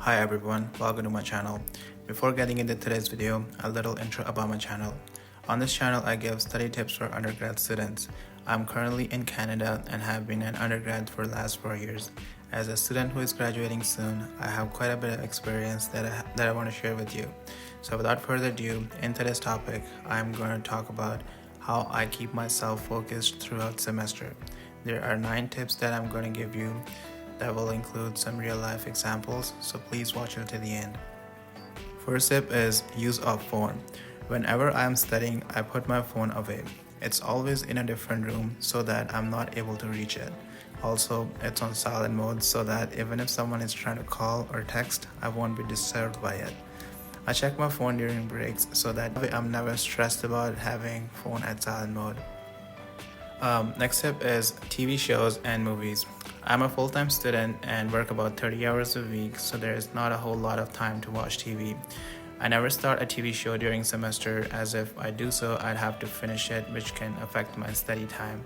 Hi everyone, welcome to my channel. Before getting into today's video, a little intro about my channel. On this channel, I give study tips for undergrad students. I'm currently in Canada and have been an undergrad for the last 4 years. As a student who is graduating soon, I have quite a bit of experience that I want to share with you. So without further ado, in today's topic, I'm going to talk about how I keep myself focused throughout semester. There are 9 tips that I'm going to give you that will include some real life examples, so please watch it to the end. First tip is use of phone. Whenever I am studying, I put my phone away. It's always in a different room so that I'm not able to reach it. Also, it's on silent mode so that even if someone is trying to call or text, I won't be disturbed by it. I check my phone during breaks so that I'm never stressed about having phone at silent mode. Next tip is TV shows and movies. I'm a full-time student and work about 30 hours a week, so there is not a whole lot of time to watch TV. I never start a TV show during semester, as if I do so, I'd have to finish it, which can affect my study time.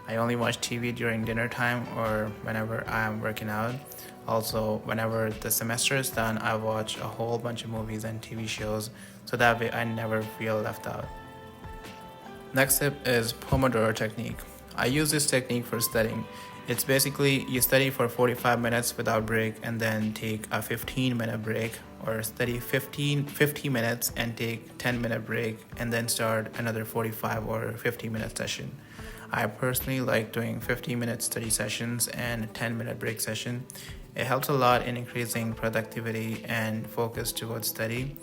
I only watch TV during dinner time or whenever I am working out. Also, whenever the semester is done, I watch a whole bunch of movies and TV shows, so that way I never feel left out. Next tip is Pomodoro technique. I use this technique for studying. It's basically you study for 45 minutes without break and then take a 15-minute break, or study 50 minutes and take 10-minute break and then start another 45 or 50-minute session. I personally like doing 50-minute study sessions and a 10-minute break session. It helps a lot in increasing productivity and focus towards study.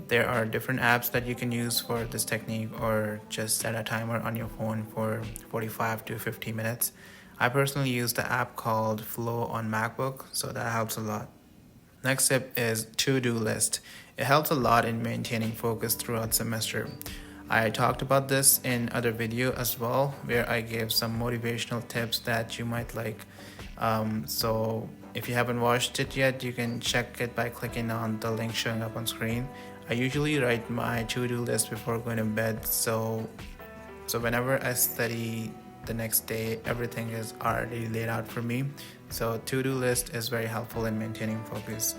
There are different apps that you can use for this technique, or just set a timer on your phone for 45 to 50 minutes. I personally use the app called Flow on MacBook, so that helps a lot. Next tip is to-do list. It helps a lot in maintaining focus throughout semester. I talked about this in other video as well, where I gave some motivational tips that you might like. So if you haven't watched it yet, you can check it by clicking on the link showing up on screen. I usually write my to-do list before going to bed, so whenever I study the next day, everything is already laid out for me. So to-do list is very helpful in maintaining focus.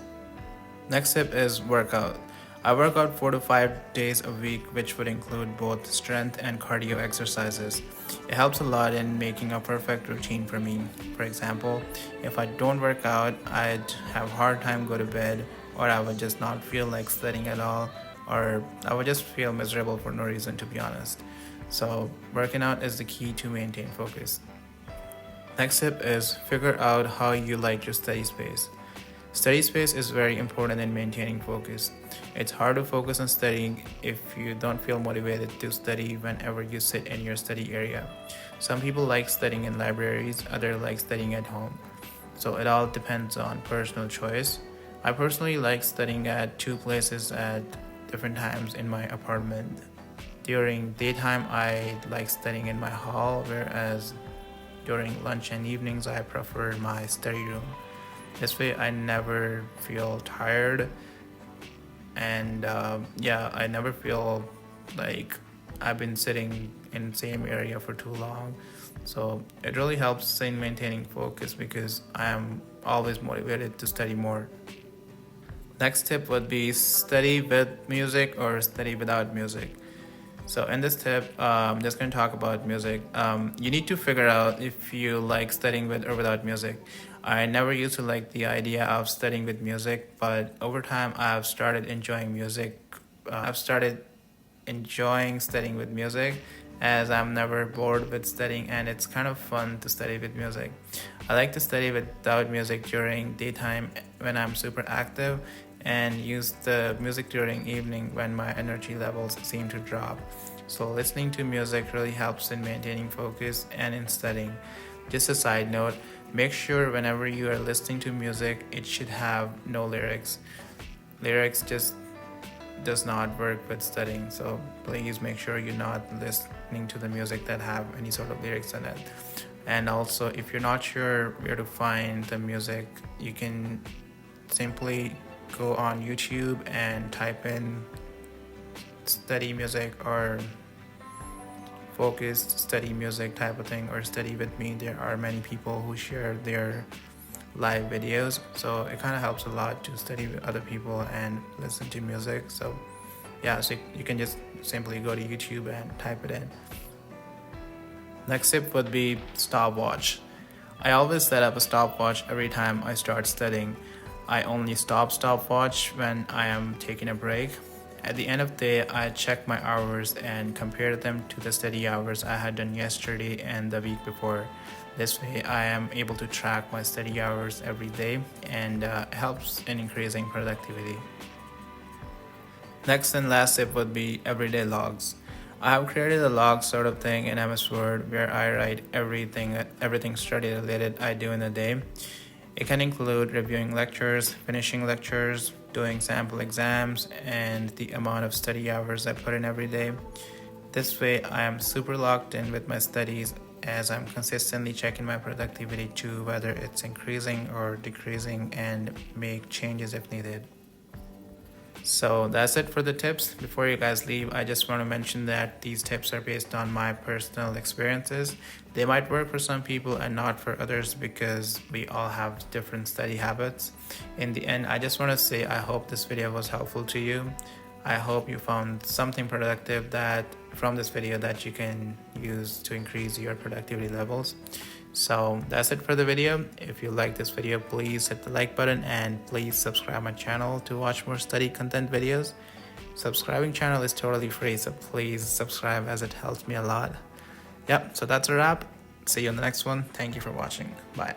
Next tip is workout. I work out 4 to 5 days a week, which would include both strength and cardio exercises. It helps a lot in making a perfect routine for me. For example, if I don't work out, I'd have a hard time go to bed, or I would just not feel like studying at all, or I would just feel miserable for no reason, to be honest. So working out is the key to maintain focus. Next tip is figure out how you like your study space. Study space is very important in maintaining focus. It's hard to focus on studying if you don't feel motivated to study whenever you sit in your study area. Some people like studying in libraries, others like studying at home. So it all depends on personal choice. I personally like studying at 2 places at different times in my apartment. During daytime, I like studying in my hall, whereas during lunch and evenings, I prefer my study room. This way, I never feel tired, and I never feel like I've been sitting in the same area for too long. So it really helps in maintaining focus because I am always motivated to study more. Next tip would be study with music or study without music. So in this tip, I'm just going to talk about music. You need to figure out if you like studying with or without music. I never used to like the idea of studying with music, but over time I've started enjoying music. I've started enjoying studying with music, as I'm never bored with studying, and it's kind of fun to study with music. I like to study without music during daytime when I'm super active, and use the music during evening when my energy levels seem to drop. So listening to music really helps in maintaining focus and in studying. Just a side note, make sure whenever you are listening to music, it should have no lyrics. Lyrics just does not work with studying, so please make sure you're not listening to the music that have any sort of lyrics in it. And also, if you're not sure where to find the music, you can simply go on YouTube and type in study music or focused study music type of thing, or study with me. There are many people who share their live videos, so it kind of helps a lot to study with other people and listen to music. So yeah, so you can just simply go to YouTube and type it in. Next tip would be stopwatch. I always set up a stopwatch every time I start studying. I only stopwatch when I am taking a break. At the end of the day, I check my hours and compare them to the study hours I had done yesterday and the week before. This way, I am able to track my study hours every day, and helps in increasing productivity. Next and last tip would be everyday logs. I have created a log sort of thing in MS Word where I write everything study related I do in a day. It can include reviewing lectures, finishing lectures, doing sample exams, and the amount of study hours I put in every day. This way, I am super locked in with my studies, as I'm consistently checking my productivity to whether it's increasing or decreasing, and make changes if needed. So that's it for the tips. Before you guys leave, I just want to mention that these tips are based on my personal experiences. They might work for some people and not for others, because we all have different study habits. In the end, I just want to say I hope this video was helpful to you. I hope you found something productive from this video that you can use to increase your productivity levels. So that's it for the video. If you like this video, please hit the like button and please subscribe my channel to watch more study content videos. Subscribing channel is totally free, so please subscribe as it helps me a lot. Yep, so that's a wrap. See you in the next one. Thank you for watching. Bye.